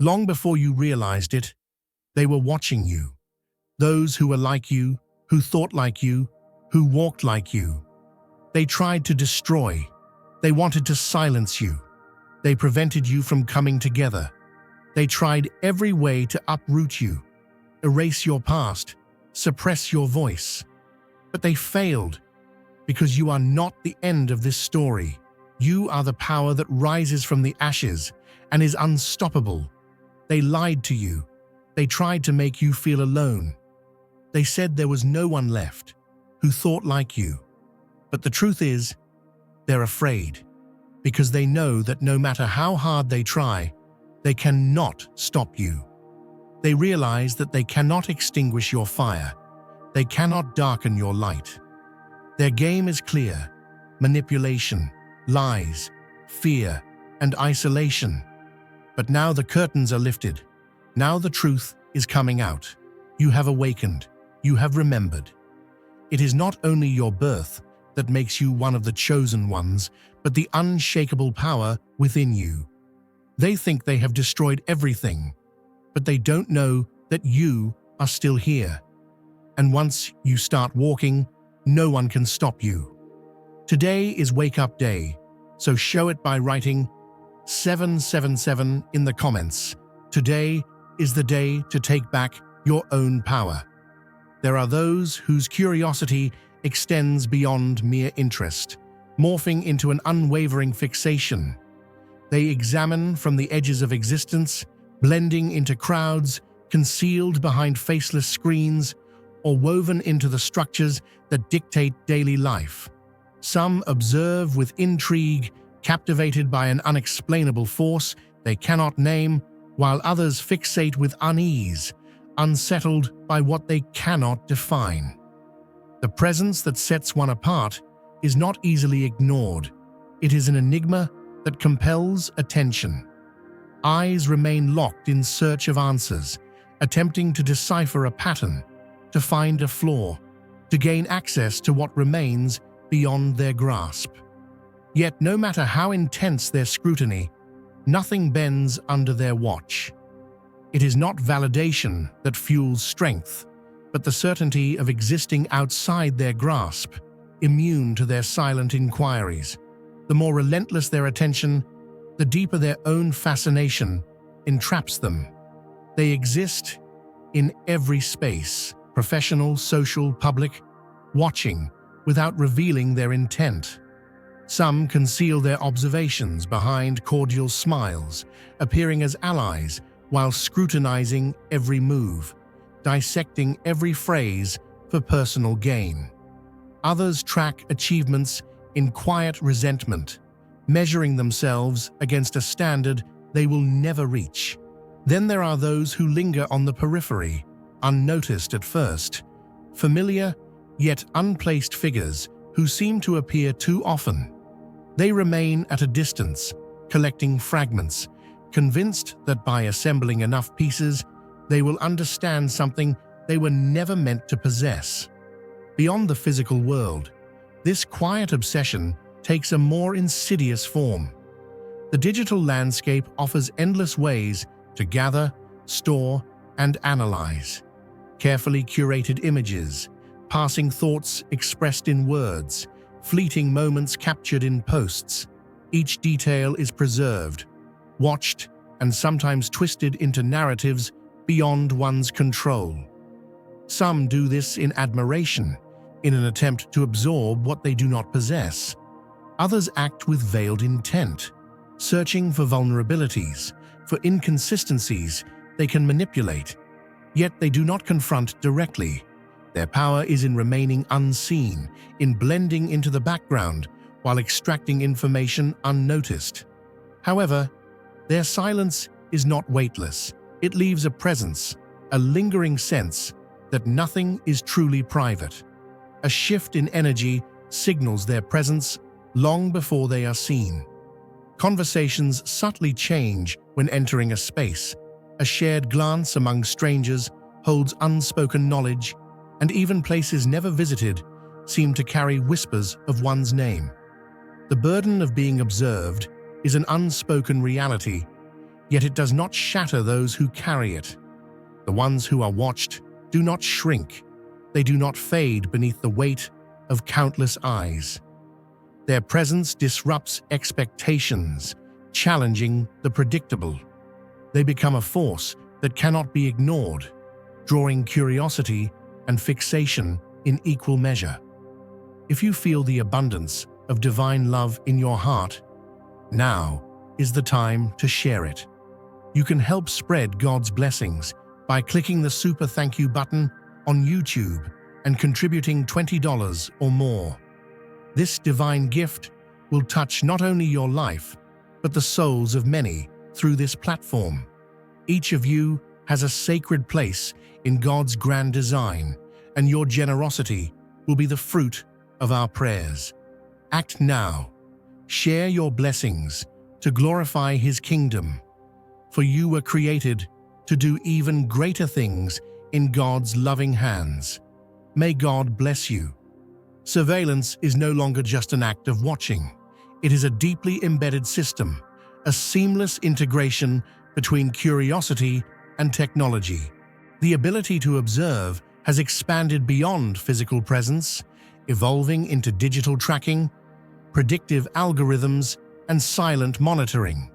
Long before you realized it, they were watching you. Those who were like you, who thought like you, who walked like you. They tried to destroy. They wanted to silence you. They prevented you from coming together. They tried every way to uproot you, erase your past, suppress your voice. But they failed, because you are not the end of this story. You are the power that rises from the ashes and is unstoppable. They lied to you. They tried to make you feel alone. They said there was no one left who thought like you. But the truth is, they're afraid, because they know that no matter how hard they try, they cannot stop you. They realize that they cannot extinguish your fire. They cannot darken your light. Their game is clear: manipulation, lies, fear, and isolation. But now the curtains are lifted. Now the truth is coming out. You have awakened. You have remembered. It is not only your birth that makes you one of the chosen ones, but the unshakable power within you. They think they have destroyed everything, but they don't know that you are still here. And once you start walking, no one can stop you. Today is Wake Up Day, so show it by writing 777 in the comments. Today is the day to take back your own power. There are those whose curiosity extends beyond mere interest, morphing into an unwavering fixation. They examine from the edges of existence, blending into crowds, concealed behind faceless screens, or woven into the structures that dictate daily life. Some observe with intrigue, captivated by an unexplainable force they cannot name, while others fixate with unease, unsettled by what they cannot define. The presence that sets one apart is not easily ignored. It is an enigma that compels attention. Eyes remain locked in search of answers, attempting to decipher a pattern, to find a flaw, to gain access to what remains beyond their grasp. Yet no matter how intense their scrutiny, nothing bends under their watch. It is not validation that fuels strength, but the certainty of existing outside their grasp, immune to their silent inquiries. The more relentless their attention, the deeper their own fascination entraps them. They exist in every space, professional, social, public, watching without revealing their intent. Some conceal their observations behind cordial smiles, appearing as allies while scrutinizing every move, dissecting every phrase for personal gain. Others track achievements in quiet resentment, measuring themselves against a standard they will never reach. Then there are those who linger on the periphery, unnoticed at first, familiar yet unplaced figures who seem to appear too often. They remain at a distance, collecting fragments, convinced that by assembling enough pieces, they will understand something they were never meant to possess. Beyond the physical world, this quiet obsession takes a more insidious form. The digital landscape offers endless ways to gather, store, and analyze. Carefully curated images, passing thoughts expressed in words, fleeting moments captured in posts. Each detail is preserved, watched, and sometimes twisted into narratives beyond one's control. Some do this in admiration, in an attempt to absorb what they do not possess. Others act with veiled intent, searching for vulnerabilities, for inconsistencies they can manipulate. Yet they do not confront directly. Their power is in remaining unseen, in blending into the background while extracting information unnoticed. However, their silence is not weightless. It leaves a presence, a lingering sense that nothing is truly private. A shift in energy signals their presence long before they are seen. Conversations subtly change when entering a space. A shared glance among strangers holds unspoken knowledge, and even places never visited seem to carry whispers of one's name. The burden of being observed is an unspoken reality, yet it does not shatter those who carry it. The ones who are watched do not shrink. They do not fade beneath the weight of countless eyes. Their presence disrupts expectations, challenging the predictable. They become a force that cannot be ignored, drawing curiosity and fixation in equal measure. If you feel the abundance of divine love in your heart, now is the time to share it. You can help spread God's blessings by clicking the Super Thank You button on YouTube and contributing $20 or more. This divine gift will touch not only your life, but the souls of many through this platform. Each of you has a sacred place in God's grand design, and your generosity will be the fruit of our prayers. Act now. Share your blessings to glorify His kingdom, for you were created to do even greater things in God's loving hands. May God bless you. Surveillance is no longer just an act of watching. It is a deeply embedded system, a seamless integration between curiosity and technology. The ability to observe has expanded beyond physical presence, evolving into digital tracking, predictive algorithms, and silent monitoring.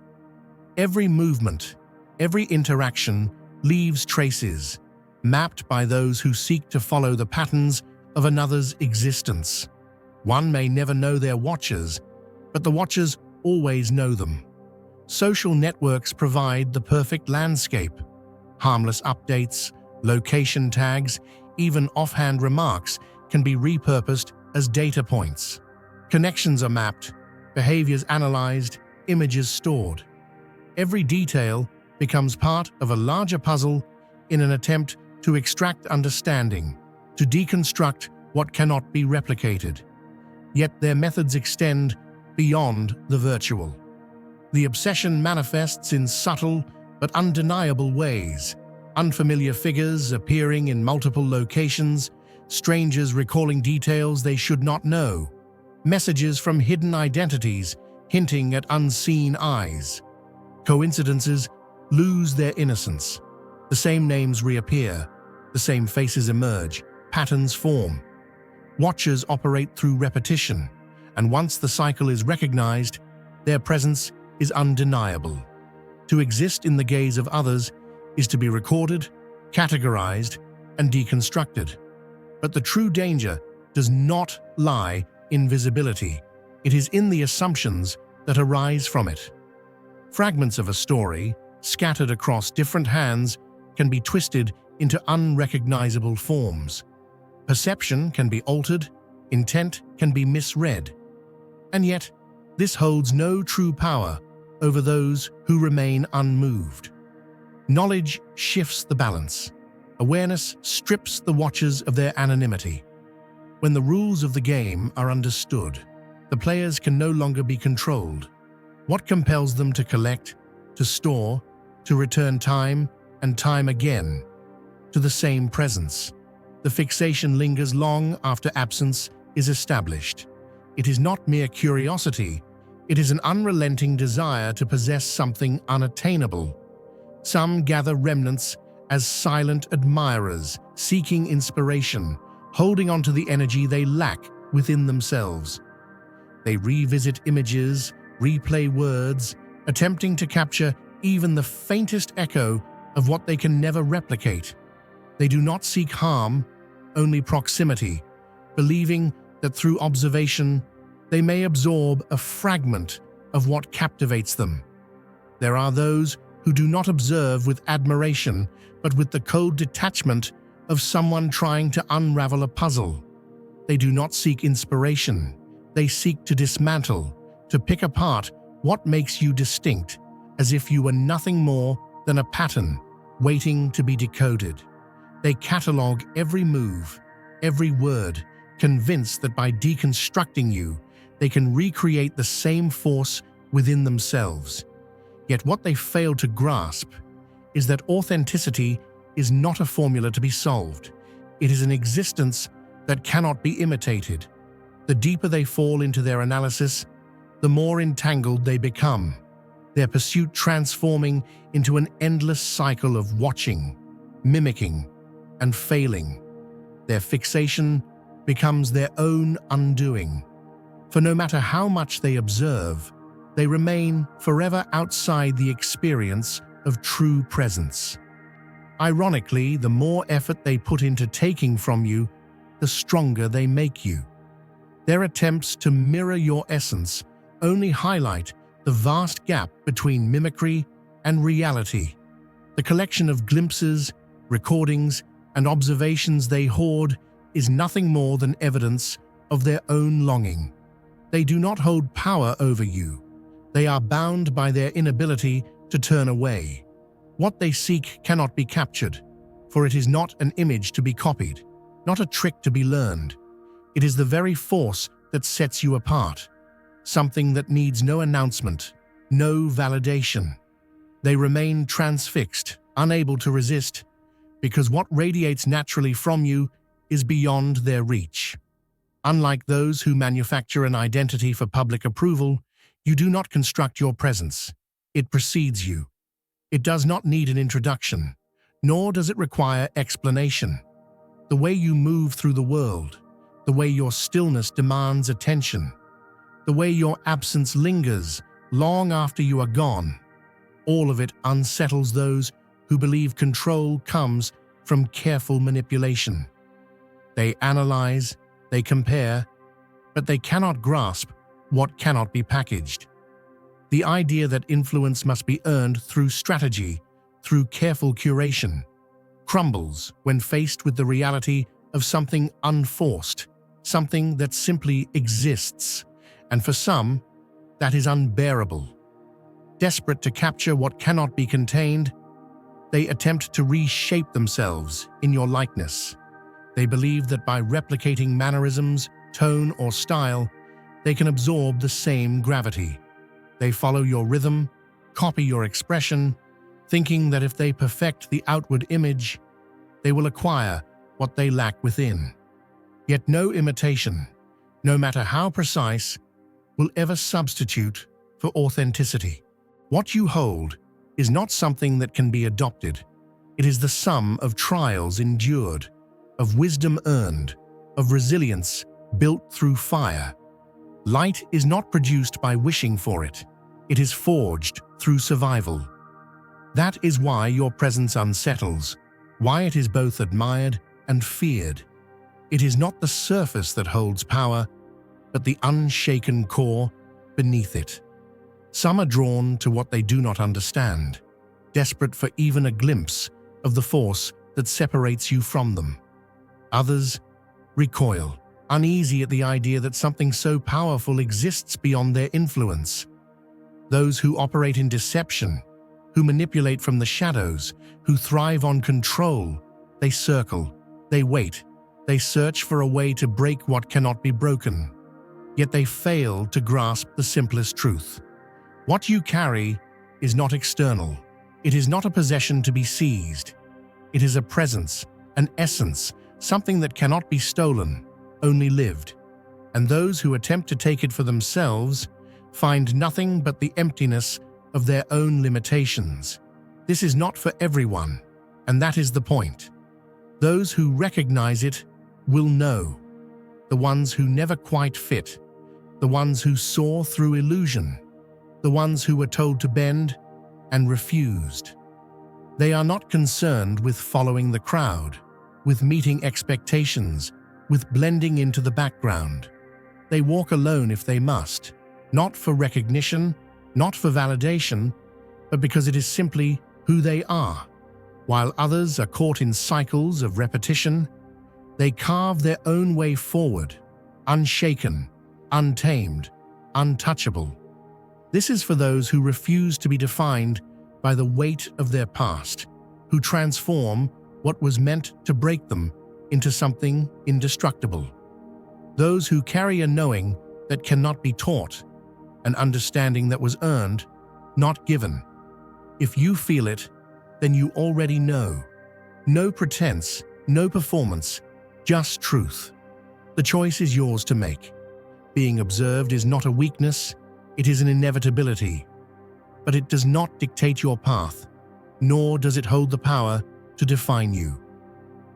Every movement, every interaction leaves traces, mapped by those who seek to follow the patterns of another's existence. One may never know their watchers, but the watchers always know them. Social networks provide the perfect landscape. Harmless updates, location tags, even offhand remarks can be repurposed as data points. Connections are mapped, behaviors analyzed, images stored. Every detail becomes part of a larger puzzle in an attempt to extract understanding, to deconstruct what cannot be replicated. Yet their methods extend beyond the virtual. The obsession manifests in subtle but undeniable ways. Unfamiliar figures appearing in multiple locations, strangers recalling details they should not know, messages from hidden identities hinting at unseen eyes. Coincidences lose their innocence. The same names reappear, the same faces emerge, patterns form. Watchers operate through repetition, and once the cycle is recognized, their presence is undeniable. To exist in the gaze of others is to be recorded, categorized, and deconstructed. But the true danger does not lie in visibility. It is in the assumptions that arise from it. Fragments of a story, scattered across different hands, can be twisted into unrecognizable forms. Perception can be altered, intent can be misread. And yet, this holds no true power over those who remain unmoved. Knowledge shifts the balance. Awareness strips the watchers of their anonymity. When the rules of the game are understood, the players can no longer be controlled. What compels them to collect, to store, to return time and time again to the same presence? The fixation lingers long after absence is established. It is not mere curiosity, it is an unrelenting desire to possess something unattainable. Some gather remnants as silent admirers, seeking inspiration, holding on to the energy they lack within themselves. They revisit images, replay words, attempting to capture even the faintest echo of what they can never replicate. They do not seek harm, only proximity, believing that through observation they may absorb a fragment of what captivates them. There are those who do not observe with admiration, but with the cold detachment of someone trying to unravel a puzzle. They do not seek inspiration, they seek to dismantle, to pick apart what makes you distinct, as if you were nothing more than a pattern waiting to be decoded. They catalog every move, every word, convinced that by deconstructing you, they can recreate the same force within themselves. Yet what they fail to grasp is that authenticity is not a formula to be solved. It is an existence that cannot be imitated. The deeper they fall into their analysis, the more entangled they become. their pursuit transforming into an endless cycle of watching, mimicking, and failing. Their fixation becomes their own undoing. For no matter how much they observe, they remain forever outside the experience of true presence. Ironically, the more effort they put into taking from you, the stronger they make you. Their attempts to mirror your essence only highlight the vast gap between mimicry and reality. The collection of glimpses, recordings, and observations they hoard is nothing more than evidence of their own longing. They do not hold power over you. They are bound by their inability to turn away. What they seek cannot be captured, for it is not an image to be copied, not a trick to be learned. It is the very force that sets you apart, something that needs no announcement, no validation. They remain transfixed, unable to resist, because what radiates naturally from you is beyond their reach. Unlike those who manufacture an identity for public approval, you do not construct your presence. It precedes you. It does not need an introduction, nor does it require explanation. The way you move through the world, the way your stillness demands attention, the way your absence lingers long after you are gone, all of it unsettles those who believe control comes from careful manipulation. They analyze, they compare, but they cannot grasp what cannot be packaged. The idea that influence must be earned through strategy, through careful curation, crumbles when faced with the reality of something unforced, something that simply exists, and for some, that is unbearable. Desperate to capture what cannot be contained, they attempt to reshape themselves in your likeness. They believe that by replicating mannerisms, tone, or style, they can absorb the same gravity. They follow your rhythm, copy your expression, thinking that if they perfect the outward image, they will acquire what they lack within. Yet no imitation, no matter how precise, will ever substitute for authenticity. What you hold is not something that can be adopted. It is the sum of trials endured, of wisdom earned, of resilience built through fire. Light is not produced by wishing for it. It is forged through survival. That is why your presence unsettles, why it is both admired and feared. It is not the surface that holds power, but the unshaken core beneath it. Some are drawn to what they do not understand, desperate for even a glimpse of the force that separates you from them. Others recoil, uneasy at the idea that something so powerful exists beyond their influence. Those who operate in deception, who manipulate from the shadows, who thrive on control, they circle, they wait, they search for a way to break what cannot be broken. Yet they fail to grasp the simplest truth. What you carry is not external. It is not a possession to be seized. It is a presence, an essence, something that cannot be stolen, only lived. And those who attempt to take it for themselves find nothing but the emptiness of their own limitations. This is not for everyone, and that is the point. Those who recognize it will know. The ones who never quite fit, the ones who soar through illusion, the ones who were told to bend and refused. They are not concerned with following the crowd, with meeting expectations, with blending into the background. They walk alone if they must, not for recognition, not for validation, but because it is simply who they are. While others are caught in cycles of repetition, they carve their own way forward, unshaken, untamed, untouchable. This is for those who refuse to be defined by the weight of their past, who transform what was meant to break them into something indestructible. Those who carry a knowing that cannot be taught, an understanding that was earned, not given. If you feel it, then you already know. No pretense, no performance, just truth. The choice is yours to make. Being observed is not a weakness, it is an inevitability. but it does not dictate your path, nor does it hold the power to define you.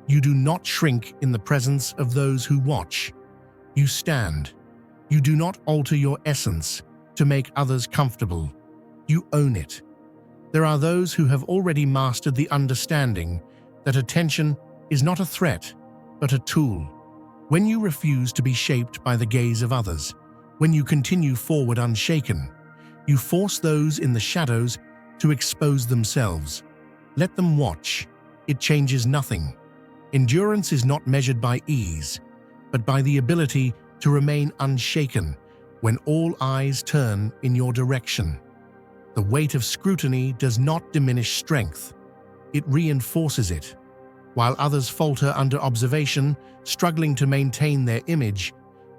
You do not shrink in the presence of those who watch. You stand. You do not alter your essence to make others comfortable. You own it. There are those who have already mastered the understanding that attention is not a threat, but a tool. When you refuse to be shaped by the gaze of others, when you continue forward unshaken, you force those in the shadows to expose themselves. Let them watch. It changes nothing. Endurance is not measured by ease, but by the ability to remain unshaken when all eyes turn in your direction. The weight of scrutiny does not diminish strength. It reinforces it. While others falter under observation, struggling to maintain their image,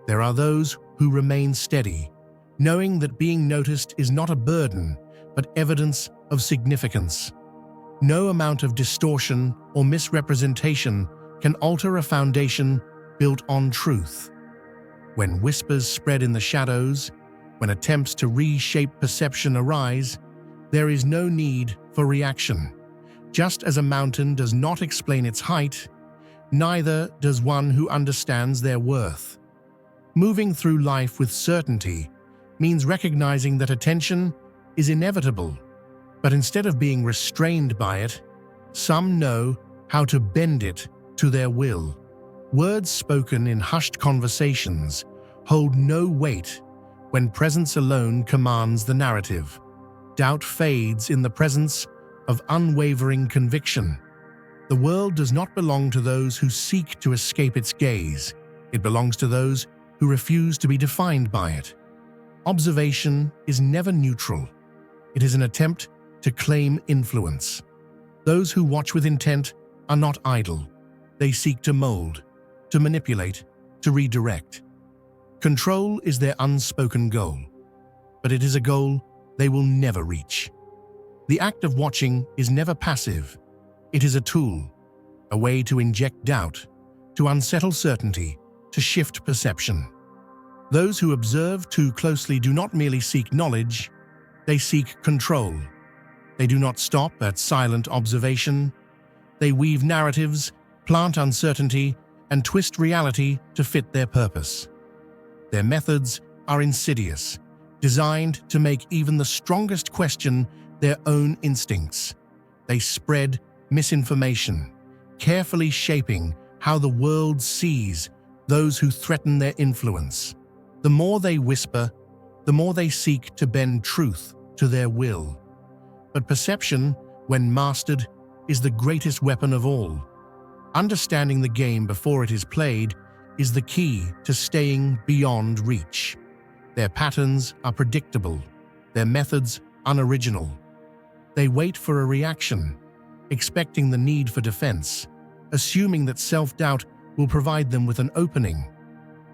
there are those who remain steady, knowing that being noticed is not a burden, but evidence of significance. No amount of distortion or misrepresentation can alter a foundation built on truth. When whispers spread in the shadows, when attempts to reshape perception arise, there is no need for reaction. Just as a mountain does not explain its height, neither does one who understands their worth. Moving through life with certainty means recognizing that attention is inevitable, but instead of being restrained by it, some know how to bend it to their will. Words spoken in hushed conversations hold no weight when presence alone commands the narrative. Doubt fades in the presence of unwavering conviction. The world does not belong to those who seek to escape its gaze. It belongs to those who refuse to be defined by it. Observation is never neutral. It is an attempt to claim influence. Those who watch with intent are not idle. They seek to mold, to manipulate, to redirect. Control is their unspoken goal, but it is a goal they will never reach. The act of watching is never passive. It is a tool, a way to inject doubt, to unsettle certainty, to shift perception. Those who observe too closely do not merely seek knowledge, they seek control. They do not stop at silent observation. They weave narratives, plant uncertainty, and twist reality to fit their purpose. Their methods are insidious, designed to make even the strongest question their own instincts. They spread misinformation, carefully shaping how the world sees those who threaten their influence. The more they whisper, the more they seek to bend truth to their will. But perception, when mastered, is the greatest weapon of all. Understanding the game before it is played is the key to staying beyond reach. Their patterns are predictable, their methods unoriginal. They wait for a reaction, expecting the need for defense, assuming that self-doubt will provide them with an opening.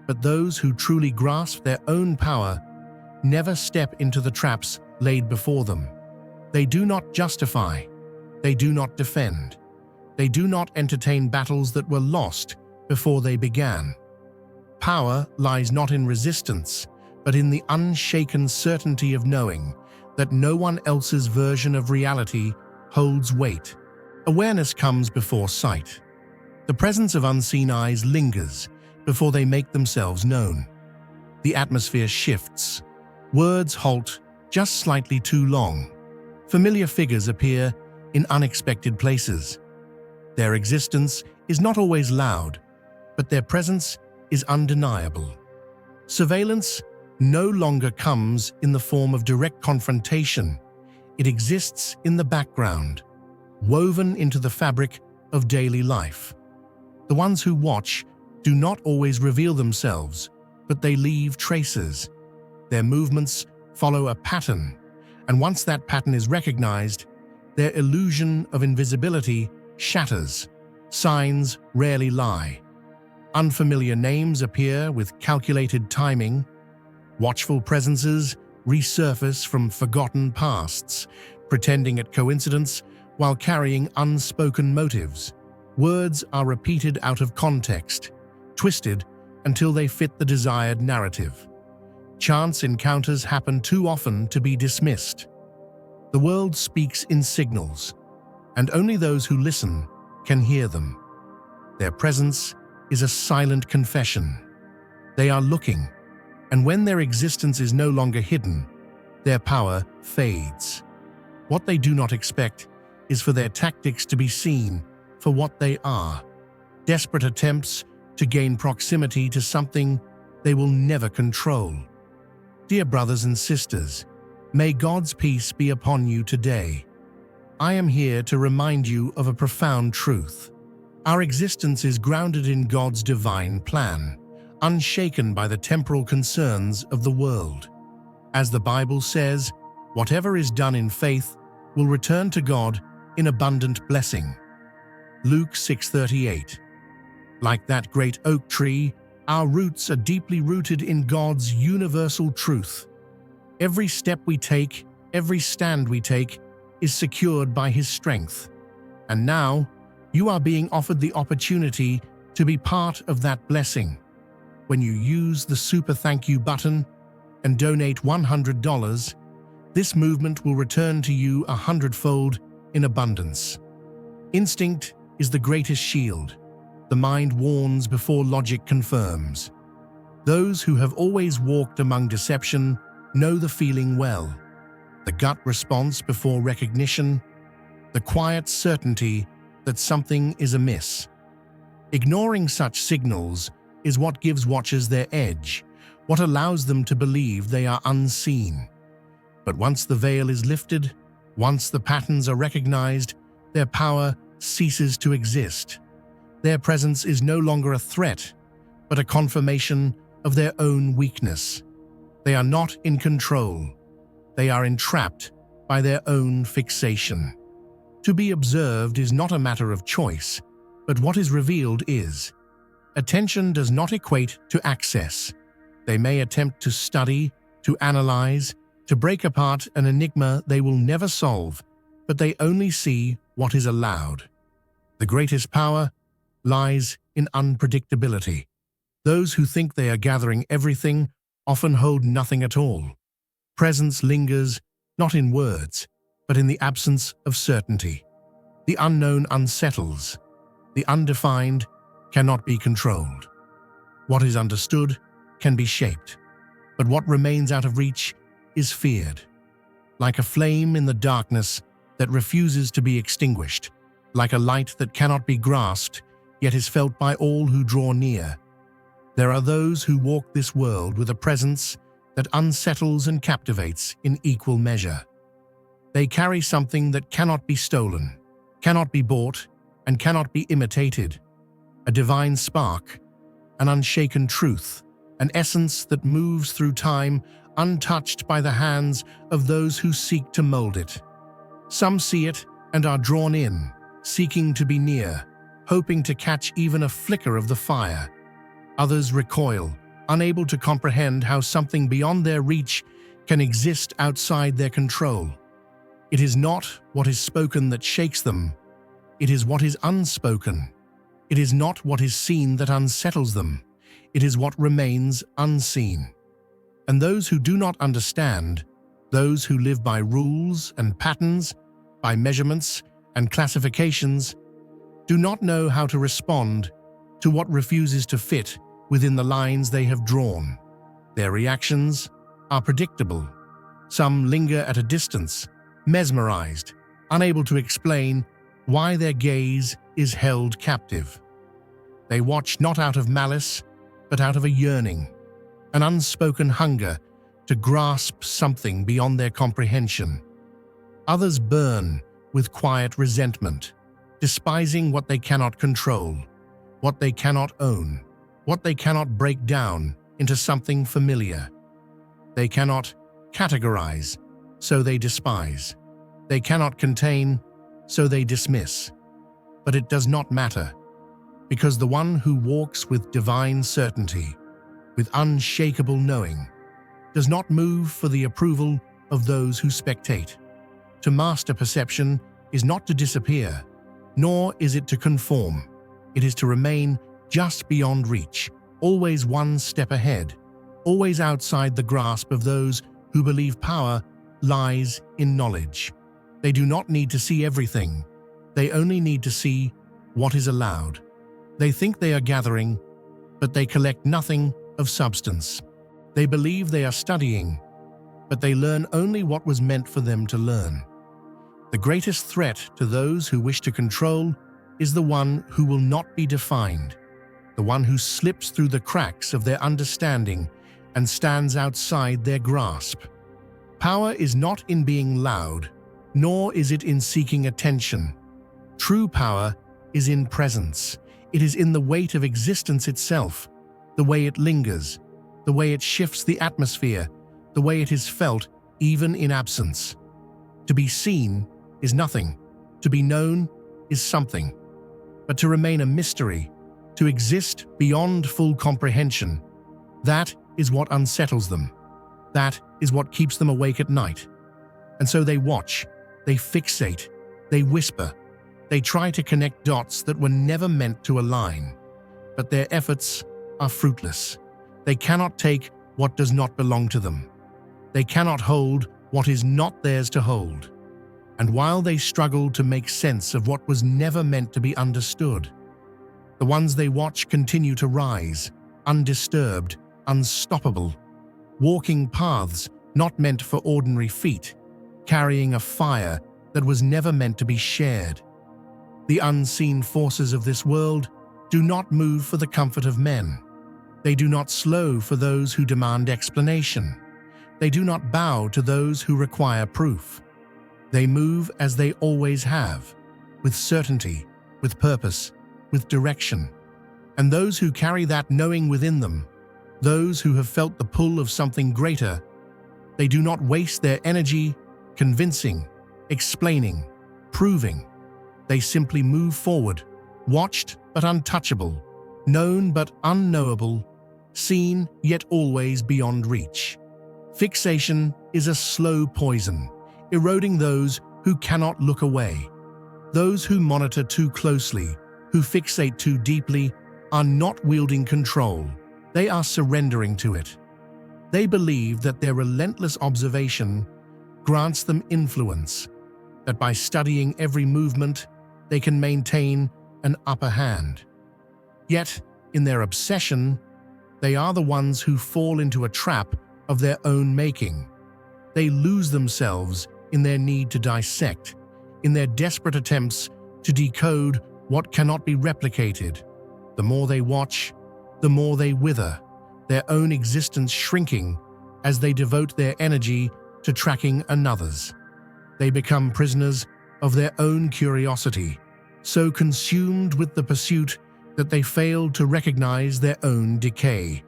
But those who truly grasp their own power never step into the traps laid before them. They do not justify, they do not defend, they do not entertain battles that were lost before they began. Power lies not in resistance, but in the unshaken certainty of knowing that no one else's version of reality holds weight. Awareness comes before sight. The presence of unseen eyes lingers before they make themselves known. The atmosphere shifts. Words halt just slightly too long. Familiar figures appear in unexpected places. Their existence is not always loud, but their presence is undeniable. Surveillance no longer comes in the form of direct confrontation. It exists in the background, woven into the fabric of daily life. The ones who watch do not always reveal themselves, but they leave traces. Their movements follow a pattern, and once that pattern is recognized, their illusion of invisibility shatters. Signs rarely lie. Unfamiliar names appear with calculated timing. Watchful presences resurface from forgotten pasts, pretending at coincidence while carrying unspoken motives. Words are repeated out of context, twisted until they fit the desired narrative. Chance encounters happen too often to be dismissed. The world speaks in signals, and only those who listen can hear them. Their presence is a silent confession. They are looking, and when their existence is no longer hidden, their power fades. What they do not expect is for their tactics to be seen for what they are: desperate attempts to gain proximity to something they will never control. Dear brothers and sisters, may God's peace be upon you today. I am here to remind you of a profound truth. Our existence is grounded in God's divine plan, unshaken by the temporal concerns of the world. As the Bible says, whatever is done in faith will return to God in abundant blessing. Luke 6:38. Like that great oak tree, our roots are deeply rooted in God's universal truth. Every step we take, every stand we take, is secured by His strength. And now, you are being offered the opportunity to be part of that blessing. When you use the Super Thank You button and donate $100, this movement will return to you 100-fold in abundance. Instinct is the greatest shield. The mind warns before logic confirms. Those who have always walked among deception know the feeling well. The gut response before recognition, the quiet certainty that something is amiss. Ignoring such signals is what gives watchers their edge, what allows them to believe they are unseen. But once the veil is lifted, once the patterns are recognized, their power ceases to exist. Their presence is no longer a threat, but a confirmation of their own weakness. They are not in control. They are entrapped by their own fixation. To be observed is not a matter of choice, but what is revealed is. Attention does not equate to access. They may attempt to study, to analyze, to break apart an enigma they will never solve, but they only see what is allowed. The greatest power lies in unpredictability. Those who think they are gathering everything often hold nothing at all. Presence lingers not in words, but in the absence of certainty. The unknown unsettles. The undefined cannot be controlled. What is understood can be shaped, but what remains out of reach is feared. Like a flame in the darkness that refuses to be extinguished, like a light that cannot be grasped, yet is felt by all who draw near. There are those who walk this world with a presence that unsettles and captivates in equal measure. They carry something that cannot be stolen, cannot be bought, and cannot be imitated. A divine spark, an unshaken truth, an essence that moves through time untouched by the hands of those who seek to mold it. Some see it and are drawn in, seeking to be near, hoping to catch even a flicker of the fire. Others recoil, unable to comprehend how something beyond their reach can exist outside their control. It is not what is spoken that shakes them. It is what is unspoken. It is not what is seen that unsettles them. It is what remains unseen. And those who do not understand, those who live by rules and patterns, by measurements and classifications, do not know how to respond to what refuses to fit within the lines they have drawn. Their reactions are predictable. Some linger at a distance, mesmerized, unable to explain why their gaze is held captive. They watch not out of malice, but out of a yearning, an unspoken hunger to grasp something beyond their comprehension. Others burn with quiet resentment, despising what they cannot control, what they cannot own, what they cannot break down into something familiar. They cannot categorize, so they despise. They cannot contain, so they dismiss. But it does not matter, because the one who walks with divine certainty, with unshakable knowing, does not move for the approval of those who spectate. To master perception is not to disappear, nor is it to conform. It is to remain just beyond reach, always one step ahead, always outside the grasp of those who believe power lies in knowledge. They do not need to see everything. They only need to see what is allowed. They think they are gathering, but they collect nothing of substance. They believe they are studying, but they learn only what was meant for them to learn. The greatest threat to those who wish to control is the one who will not be defined, the one who slips through the cracks of their understanding and stands outside their grasp. Power is not in being loud, nor is it in seeking attention. True power is in presence. It is in the weight of existence itself, the way it lingers, the way it shifts the atmosphere, the way it is felt even in absence. To be seen is nothing. To be known is something. But to remain a mystery, to exist beyond full comprehension, that is what unsettles them. That is what keeps them awake at night. And so they watch, they fixate, they whisper, they try to connect dots that were never meant to align. But their efforts are fruitless. They cannot take what does not belong to them. They cannot hold what is not theirs to hold. And while they struggle to make sense of what was never meant to be understood, the ones they watch continue to rise, undisturbed, unstoppable, walking paths not meant for ordinary feet, carrying a fire that was never meant to be shared. The unseen forces of this world do not move for the comfort of men. They do not slow for those who demand explanation. They do not bow to those who require proof. They move as they always have, with certainty, with purpose, with direction. And those who carry that knowing within them, those who have felt the pull of something greater, they do not waste their energy convincing, explaining, proving. They simply move forward, watched but untouchable, known but unknowable, seen yet always beyond reach. Fixation is a slow poison, eroding those who cannot look away. Those who monitor too closely, who fixate too deeply, are not wielding control. They are surrendering to it. They believe that their relentless observation grants them influence, that by studying every movement, they can maintain an upper hand. Yet, in their obsession, they are the ones who fall into a trap of their own making. They lose themselves in their need to dissect, in their desperate attempts to decode what cannot be replicated. The more they watch, the more they wither, their own existence shrinking as they devote their energy to tracking another's. They become prisoners of their own curiosity, so consumed with the pursuit that they fail to recognize their own decay.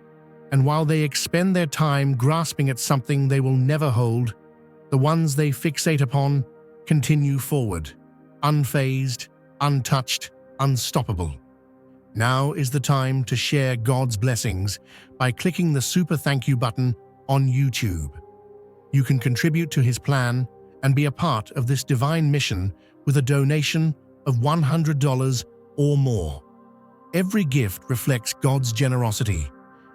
And while they expend their time grasping at something they will never hold, the ones they fixate upon continue forward, unfazed, untouched, unstoppable. Now is the time to share God's blessings by clicking the super thank you button on YouTube. You can contribute to His plan and be a part of this divine mission with a donation of $100 or more. Every gift reflects God's generosity,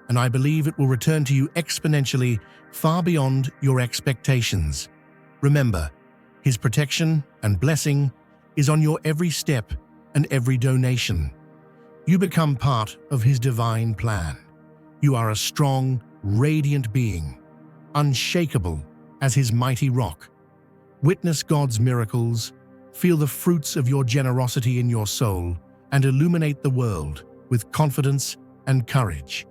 and I believe it will return to you exponentially far beyond your expectations. Remember, His protection and blessing is on your every step and every donation. You become part of His divine plan. You are a strong, radiant being, unshakable as His mighty rock. Witness God's miracles, feel the fruits of your generosity in your soul, and illuminate the world with confidence and courage.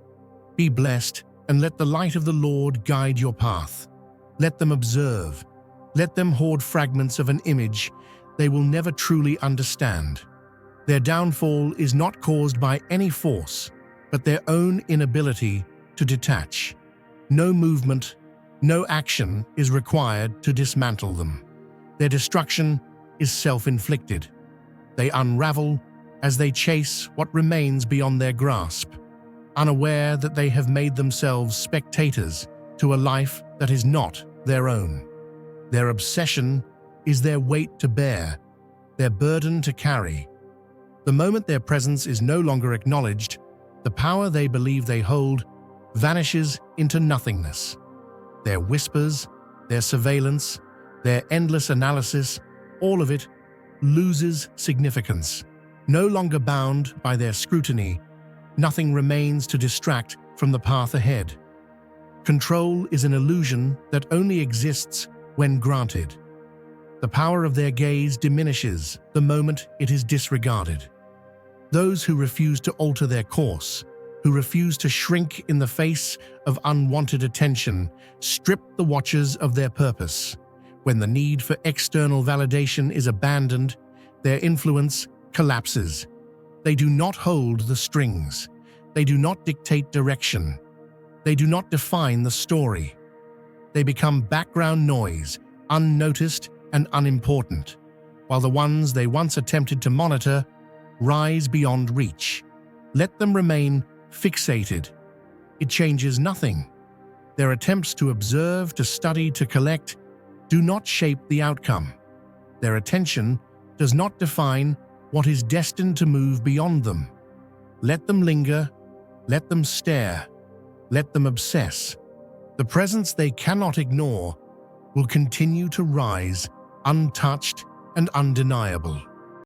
Be blessed and let the light of the Lord guide your path. Let them observe. Let them hoard fragments of an image they will never truly understand. Their downfall is not caused by any force, but their own inability to detach. No movement, no action is required to dismantle them. Their destruction is self-inflicted. They unravel as they chase what remains beyond their grasp, unaware that they have made themselves spectators to a life that is not their own. Their obsession is their weight to bear, their burden to carry. The moment their presence is no longer acknowledged, the power they believe they hold vanishes into nothingness. Their whispers, their surveillance, their endless analysis all of it loses significance. No longer bound by their scrutiny, nothing remains to distract from the path ahead. Control is an illusion that only exists when granted. The power of their gaze diminishes the moment it is disregarded. Those who refuse to alter their course, who refuse to shrink in the face of unwanted attention, strip the watchers of their purpose. When the need for external validation is abandoned, their influence collapses. They do not hold the strings. They do not dictate direction. They do not define the story. They become background noise, unnoticed and unimportant, while the ones they once attempted to monitor rise beyond reach. Let them remain fixated. It changes nothing. Their attempts to observe, to study, to collect do not shape the outcome. Their attention does not define what is destined to move beyond them. Let them linger, let them stare, let them obsess. The presence they cannot ignore will continue to rise, untouched and undeniable.